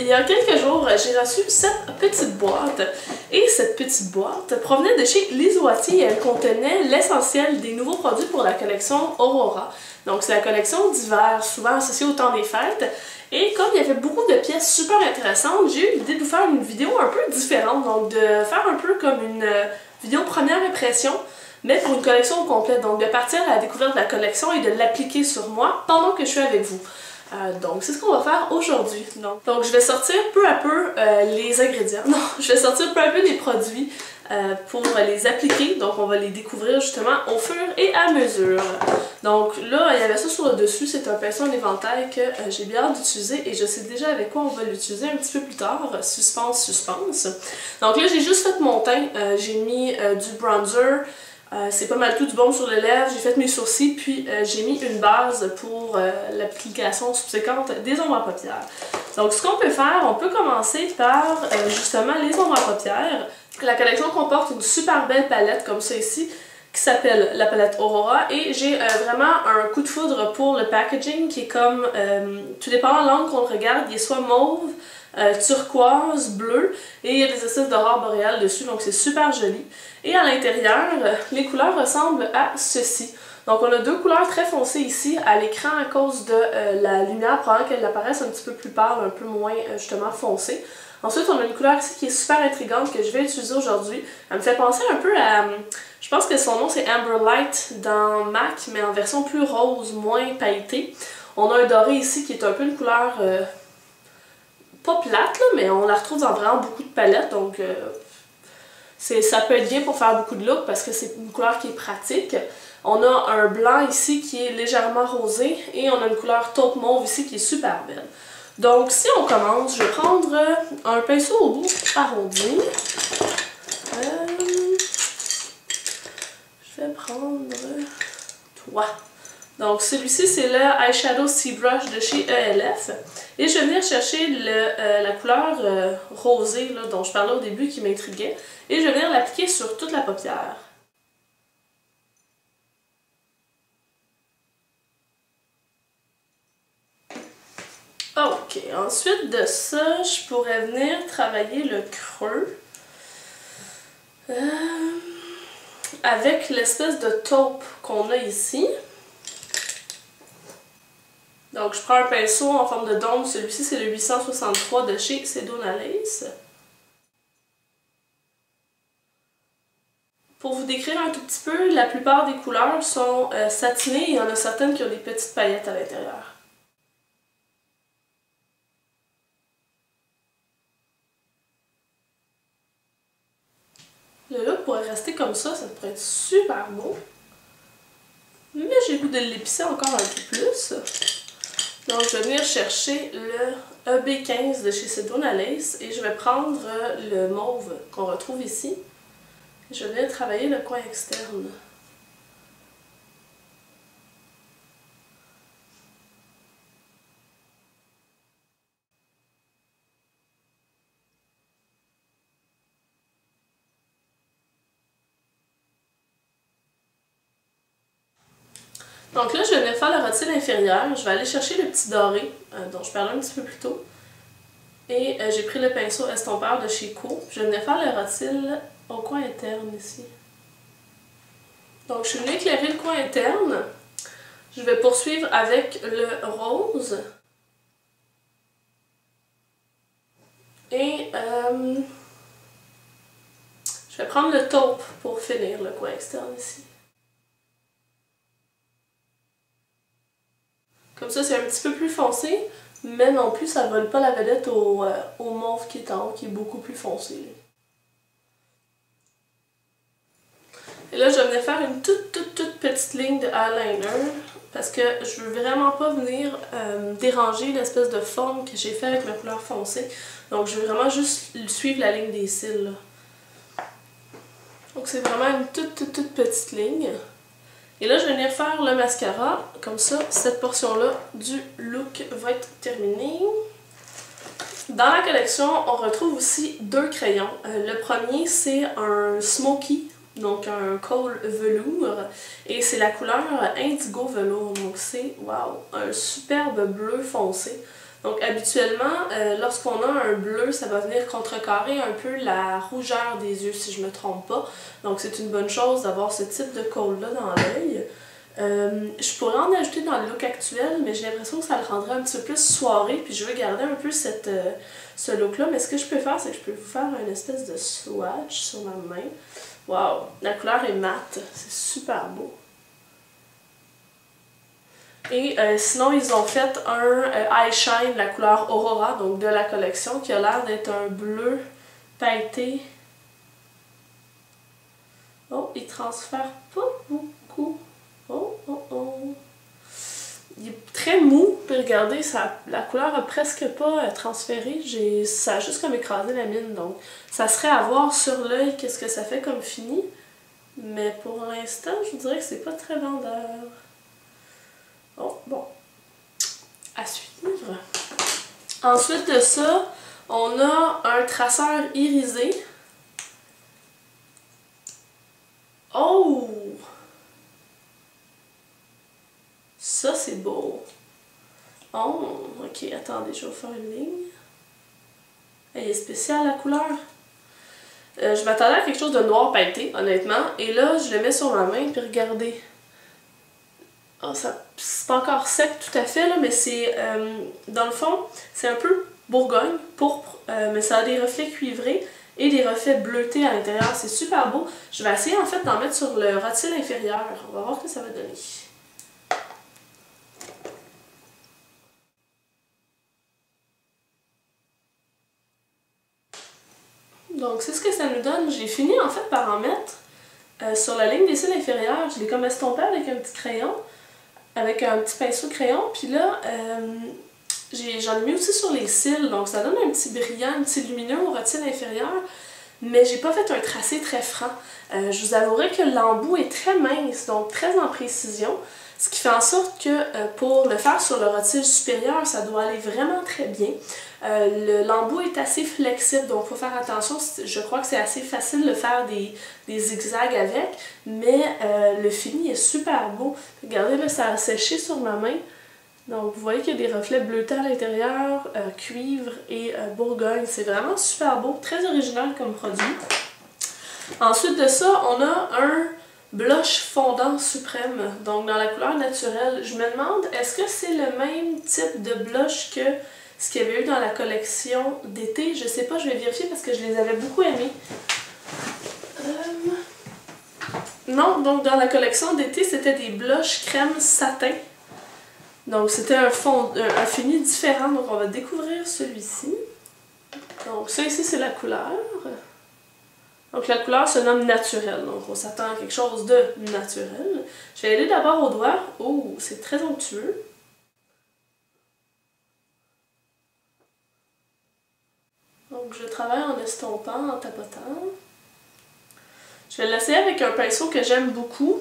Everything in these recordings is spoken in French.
y a quelques jours, j'ai reçu cette petite boîte. Et cette petite boîte provenait de chez Lizoati et elle contenait l'essentiel des nouveaux produits pour la collection Aurora. Donc c'est la collection d'hiver, souvent associée au temps des fêtes. Et comme il y avait beaucoup de pièces super intéressantes, j'ai eu l'idée de vous faire une vidéo un peu différente. Donc de faire un peu comme une vidéo première impression, mais pour une collection complète. Donc de partir à la découverte de la collection et de l'appliquer sur moi pendant que je suis avec vous. Donc c'est ce qu'on va faire aujourd'hui. Donc je vais sortir peu à peu les ingrédients. Non, je vais sortir peu à peu les produits pour les appliquer. Donc on va les découvrir justement au fur et à mesure. Donc là, il y avait ça sur le dessus. C'est un pinceau en éventail que j'ai bien hâte d'utiliser et je sais déjà avec quoi on va l'utiliser un petit peu plus tard. Suspense, suspense. Donc là, j'ai juste fait mon teint. J'ai mis du bronzer. C'est pas mal tout, du baume sur les lèvres, j'ai fait mes sourcils, puis j'ai mis une base pour l'application subséquente des ombres à paupières. Donc ce qu'on peut faire, on peut commencer par justement les ombres à paupières. La collection comporte une super belle palette comme ça ici, qui s'appelle la palette Aurora, et j'ai vraiment un coup de foudre pour le packaging qui est comme, tout dépendant de l'angle qu'on regarde, il est soit mauve, turquoise, bleu, et il y a des espèces d'aurore boréale dessus, donc c'est super joli. Et à l'intérieur, les couleurs ressemblent à ceci. Donc on a deux couleurs très foncées ici à l'écran à cause de la lumière, probablement qu'elle apparaisse un petit peu plus pâle, un peu moins justement foncée. Ensuite on a une couleur ici qui est super intrigante que je vais utiliser aujourd'hui. Elle me fait penser un peu à, je pense que son nom c'est Amber Light dans MAC, mais en version plus rose, moins pailletée. On a un doré ici qui est un peu une couleur pas plate, là, mais on la retrouve dans vraiment beaucoup de palettes, donc ça peut être bien pour faire beaucoup de looks parce que c'est une couleur qui est pratique. On a un blanc ici qui est légèrement rosé et on a une couleur taupe mauve ici qui est super belle. Donc si on commence, je vais prendre un pinceau au bout arrondi. Je vais prendre 3. Donc celui-ci c'est le Eyeshadow Sea Brush de chez ELF. Et je vais venir chercher la couleur rosée là, dont je parlais au début qui m'intriguait. Et je vais venir l'appliquer sur toute la paupière. Ok, ensuite de ça, je pourrais venir travailler le creux. Avec l'espèce de taupe qu'on a ici. Donc je prends un pinceau en forme de dôme, celui-ci c'est le 863 de chez Sedona Lace. Pour vous décrire un tout petit peu, la plupart des couleurs sont satinées et il y en a certaines qui ont des petites paillettes à l'intérieur. Le look pourrait rester comme ça pourrait être super beau. Mais j'ai le goût de l'épicer encore un peu plus. Donc je vais venir chercher le EB15 de chez Sedona Lace et je vais prendre le mauve qu'on retrouve ici. Je vais venir travailler le coin externe. Donc là, je vais venir faire le rôti inférieur. Je vais aller chercher le petit doré dont je parlais un petit peu plus tôt. Et j'ai pris le pinceau estompeur de chez Co. Je vais venir faire le rôtil au coin interne ici. Donc je suis venue éclairer le coin interne. Je vais poursuivre avec le rose. Et je vais prendre le taupe pour finir le coin externe ici. Comme ça, c'est un petit peu plus foncé, mais non plus, ça ne vole pas la vedette au mauve qui est en haut, qui est beaucoup plus foncé. Et là, je vais venir faire une toute petite ligne de eyeliner, parce que je veux vraiment pas venir déranger l'espèce de forme que j'ai fait avec ma couleur foncée. Donc, je veux vraiment juste suivre la ligne des cils, là. Donc, c'est vraiment une toute petite ligne. Et là, je vais venir faire le mascara. Comme ça, cette portion-là du look va être terminée. Dans la collection, on retrouve aussi deux crayons. Le premier, c'est un Smoky, donc un Kohl velours. Et c'est la couleur Indigo velours. Donc c'est, wow, un superbe bleu foncé. Donc habituellement, lorsqu'on a un bleu, ça va venir contrecarrer un peu la rougeur des yeux, si je me trompe pas. Donc c'est une bonne chose d'avoir ce type de colle-là dans l'œil. Je pourrais en ajouter dans le look actuel, mais j'ai l'impression que ça le rendrait un petit peu plus soirée, puis je veux garder un peu ce look-là. Mais ce que je peux faire, c'est que je peux vous faire une espèce de swatch sur ma main. Waouh! La couleur est mate, c'est super beau. Et sinon, ils ont fait un Eye Shine, la couleur Aurora, donc de la collection, qui a l'air d'être un bleu pailleté. Oh, il transfère pas beaucoup. Oh, oh, oh. Il est très mou, puis regardez, la couleur a presque pas transféré. Ça a juste comme écrasé la mine, donc ça serait à voir sur l'œil qu'est-ce que ça fait comme fini. Mais pour l'instant, je vous dirais que c'est pas très vendeur. Oh, bon. À suivre. Ensuite de ça, on a un traceur irisé. Oh! Ça, c'est beau. Oh, ok, attendez, je vais faire une ligne. Elle est spéciale, la couleur. Je m'attendais à quelque chose de noir pailleté, honnêtement. Et là, je le mets sur ma main, puis regardez. Oh, c'est pas encore sec tout à fait, là, mais c'est, dans le fond, c'est un peu bourgogne, pourpre, mais ça a des reflets cuivrés et des reflets bleutés à l'intérieur. C'est super beau. Je vais essayer en fait d'en mettre sur le rotile inférieur. On va voir ce que ça va donner. Donc c'est ce que ça nous donne. J'ai fini en fait par en mettre sur la ligne des cils inférieurs. Je l'ai comme estompé avec un petit crayon, avec un petit pinceau crayon. Puis là, j'en ai mis aussi sur les cils. Donc ça donne un petit brillant, un petit lumineux au rotile inférieur. Mais j'ai pas fait un tracé très franc. Je vous avouerai que l'embout est très mince, donc très en précision. Ce qui fait en sorte que pour le faire sur le rotile supérieur, ça doit aller vraiment très bien. L'embout est assez flexible, donc il faut faire attention. Je crois que c'est assez facile de faire des zigzags avec, mais le fini est super beau. Regardez, là, ça a séché sur ma main. Donc vous voyez qu'il y a des reflets bleutés à l'intérieur, cuivre et bourgogne. C'est vraiment super beau, très original comme produit. Ensuite de ça, on a un blush fondant suprême, donc dans la couleur naturelle. Je me demande, est-ce que c'est le même type de blush que ce qu'il y avait eu dans la collection d'été? Je sais pas, je vais vérifier parce que je les avais beaucoup aimés. Non, donc dans la collection d'été, c'était des blushs crème satin. Donc c'était un fini différent, donc on va découvrir celui-ci. Donc ça ici, c'est la couleur. Donc la couleur se nomme naturelle, donc on s'attend à quelque chose de naturel. Je vais aller d'abord au doigt. Oh, c'est très onctueux. Donc je travaille en estompant, en tapotant. Je vais l'essayer avec un pinceau que j'aime beaucoup,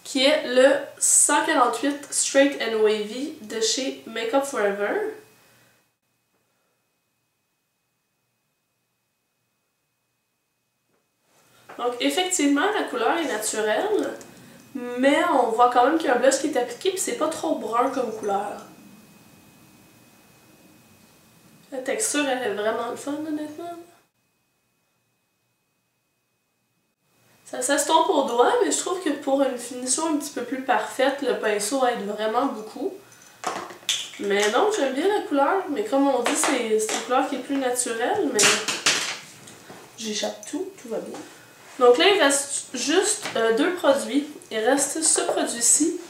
qui est le 148 Straight and Wavy de chez Makeup Forever. Donc effectivement, la couleur est naturelle, mais on voit quand même qu'il y a un blush qui est appliqué et c'est pas trop brun comme couleur. La texture, elle est vraiment le fun, honnêtement. Ça s'estompe au doigt, mais je trouve que pour une finition un petit peu plus parfaite, le pinceau aide vraiment beaucoup. Mais non, j'aime bien la couleur, mais comme on dit, c'est une couleur qui est plus naturelle, mais j'échappe tout va bien. Donc là, il reste juste deux produits. Il reste ce produit-ci,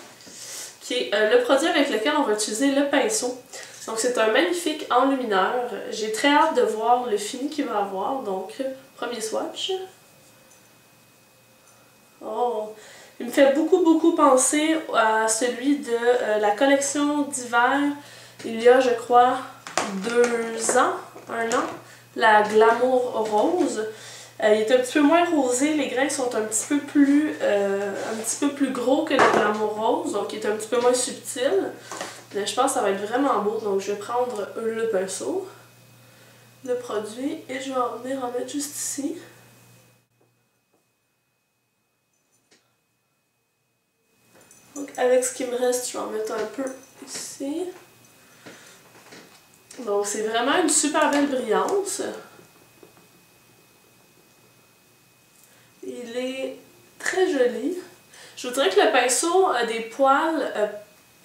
qui est le produit avec lequel on va utiliser le pinceau. Donc c'est un magnifique enlumineur. J'ai très hâte de voir le fini qu'il va avoir. Donc, premier swatch. Oh! Il me fait beaucoup penser à celui de la collection d'hiver, il y a, je crois, 2 ans, 1 an, la Glamour Rose. Il est un petit peu moins rosé, les grains sont un petit peu plus gros que la Glamour Rose, donc il est un petit peu moins subtil. Mais je pense que ça va être vraiment beau, donc je vais prendre le pinceau, le produit, et je vais venir en mettre juste ici. Donc avec ce qui me reste, je vais en mettre un peu ici. Donc c'est vraiment une super belle brillance. Il est très joli. Je vous dirais que le pinceau a des poils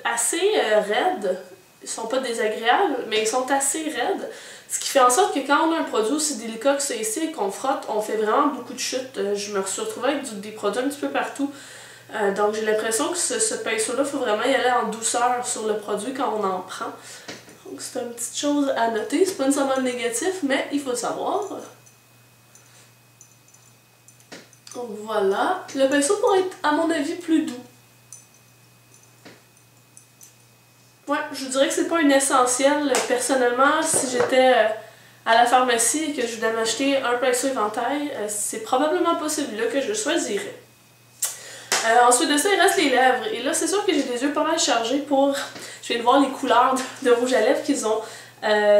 assez raides. Ils sont pas désagréables, mais ils sont assez raides. Ce qui fait en sorte que quand on a un produit aussi délicat que celui-ci et qu'on frotte, on fait vraiment beaucoup de chutes. Je me suis retrouvée avec des produits un petit peu partout. Donc j'ai l'impression que ce pinceau-là, il faut vraiment y aller en douceur sur le produit quand on en prend. Donc c'est une petite chose à noter. C'est pas nécessairement négatif, mais il faut le savoir. Donc voilà. Le pinceau pourrait être, à mon avis, plus doux. Ouais, je vous dirais que c'est pas un essentiel. Personnellement, si j'étais à la pharmacie et que je voulais m'acheter un pinceau éventail, c'est probablement pas celui-là que je choisirais. Ensuite de ça, il reste les lèvres. Et là, c'est sûr que j'ai des yeux pas mal chargés pour... Je viens de voir les couleurs de rouge à lèvres qu'ils ont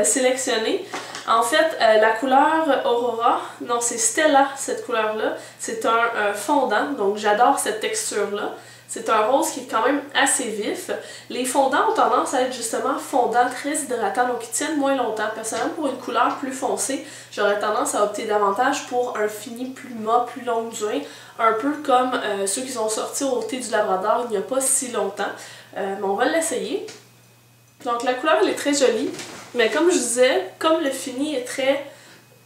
sélectionnées. En fait, la couleur Aurora, non, c'est Stella, cette couleur-là. C'est un fondant, donc j'adore cette texture-là. C'est un rose qui est quand même assez vif. Les fondants ont tendance à être justement fondants, très hydratants, donc ils tiennent moins longtemps. Personnellement, pour une couleur plus foncée, j'aurais tendance à opter davantage pour un fini plus mat, plus longue durée, un peu comme ceux qui sont sortis au thé du Labrador il n'y a pas si longtemps. Mais on va l'essayer. Donc la couleur, elle est très jolie, mais comme je disais, comme le fini est très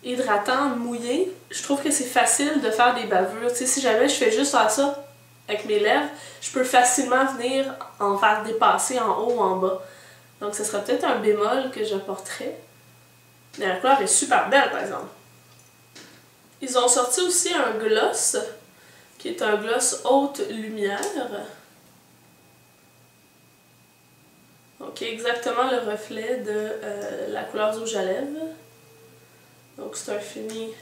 hydratant, mouillé, je trouve que c'est facile de faire des bavures. Tu sais, si jamais je fais juste ça avec mes lèvres, je peux facilement venir en faire dépasser en haut ou en bas. Donc ce serait peut-être un bémol que j'apporterais. Mais la couleur est super belle par exemple. Ils ont sorti aussi un gloss, qui est un gloss haute lumière. Donc qui est exactement le reflet de la couleur rouge à lèvres. Donc c'est un fini...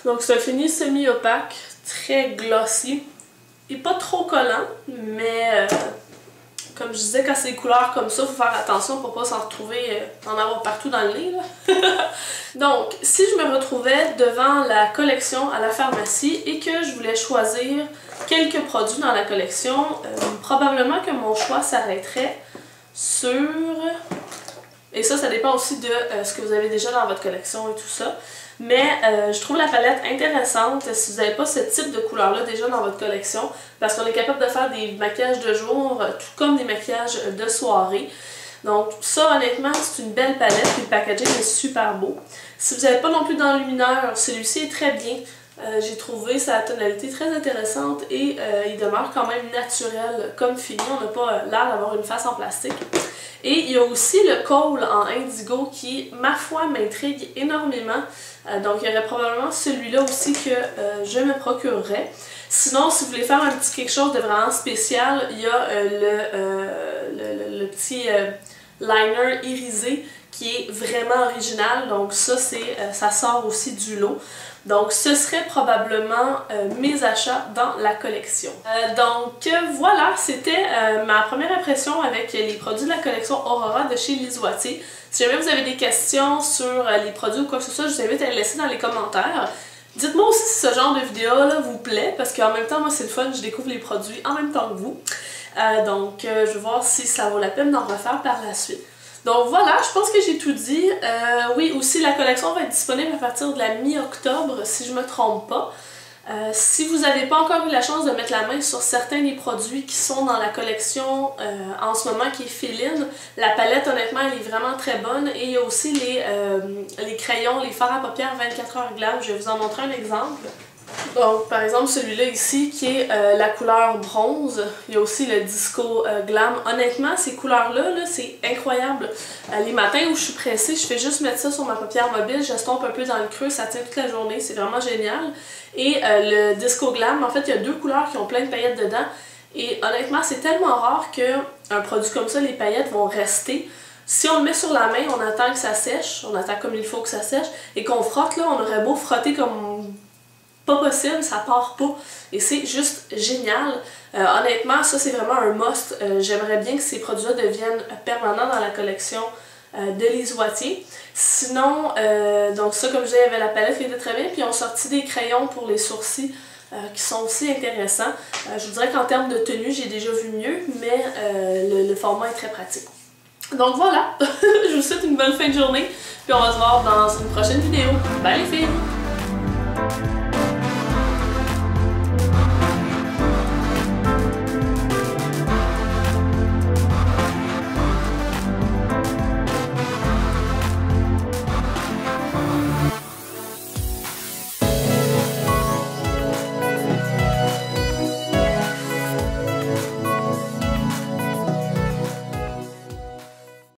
Donc c'est un fini semi-opaque, très glossy. Il n'est pas trop collant, mais comme je disais, quand c'est des couleurs comme ça, il faut faire attention pour ne pas s'en retrouver, en avoir partout dans le nez. Donc, si je me retrouvais devant la collection à la pharmacie et que je voulais choisir quelques produits dans la collection, probablement que mon choix s'arrêterait sur... Et ça dépend aussi de ce que vous avez déjà dans votre collection et tout ça. Mais je trouve la palette intéressante si vous n'avez pas ce type de couleur-là déjà dans votre collection, parce qu'on est capable de faire des maquillages de jour, tout comme des maquillages de soirée. Donc ça, honnêtement, c'est une belle palette, puis le packaging est super beau. Si vous n'avez pas non plus d'enlumineur, celui-ci est très bien. J'ai trouvé sa tonalité très intéressante et il demeure quand même naturel comme fini. On n'a pas l'air d'avoir une face en plastique. Et il y a aussi le Kohl en indigo qui, ma foi, m'intrigue énormément. Donc il y aurait probablement celui-là aussi que je me procurerais. Sinon, si vous voulez faire un petit quelque chose de vraiment spécial, il y a le petit liner irisé qui est vraiment original. Donc ça sort aussi du lot. Donc ce serait probablement mes achats dans la collection. Donc voilà, c'était ma première impression avec les produits de la collection Aurora de chez Lise Wattier. Si jamais vous avez des questions sur les produits ou quoi que ce soit, je vous invite à les laisser dans les commentaires. Dites-moi aussi si ce genre de vidéo-là vous plaît, parce qu'en même temps, moi c'est le fun, je découvre les produits en même temps que vous. Donc je vais voir si ça vaut la peine d'en refaire par la suite. Donc voilà, je pense que j'ai tout dit. Oui, aussi la collection va être disponible à partir de la mi-octobre, si je ne me trompe pas. Si vous n'avez pas encore eu la chance de mettre la main sur certains des produits qui sont dans la collection en ce moment, qui est Féline, la palette, honnêtement, elle est vraiment très bonne. Et il y a aussi les crayons, les fards à paupières 24h Glam. Je vais vous en montrer un exemple. Donc, par exemple, celui-là ici, qui est la couleur bronze. Il y a aussi le Disco Glam. Honnêtement, ces couleurs-là, c'est incroyable. Les matins où je suis pressée, je fais juste mettre ça sur ma paupière mobile, j'estompe un peu dans le creux, ça tient toute la journée, c'est vraiment génial. Et le Disco Glam, en fait, il y a deux couleurs qui ont plein de paillettes dedans. Et honnêtement, c'est tellement rare qu'un produit comme ça, les paillettes vont rester. Si on le met sur la main, on attend que ça sèche, on attend comme il faut que ça sèche, et qu'on frotte, là, on aurait beau frotter comme... pas possible, ça part pas. Et c'est juste génial. Honnêtement, ça c'est vraiment un must. J'aimerais bien que ces produits-là deviennent permanents dans la collection de Lise Wattier. Sinon, donc ça comme je disais, il y avait la palette qui était très bien, puis ils ont sorti des crayons pour les sourcils qui sont aussi intéressants. Je vous dirais qu'en termes de tenue, j'ai déjà vu mieux, mais le format est très pratique. Donc voilà, je vous souhaite une bonne fin de journée, puis on va se voir dans une prochaine vidéo. Bye les filles!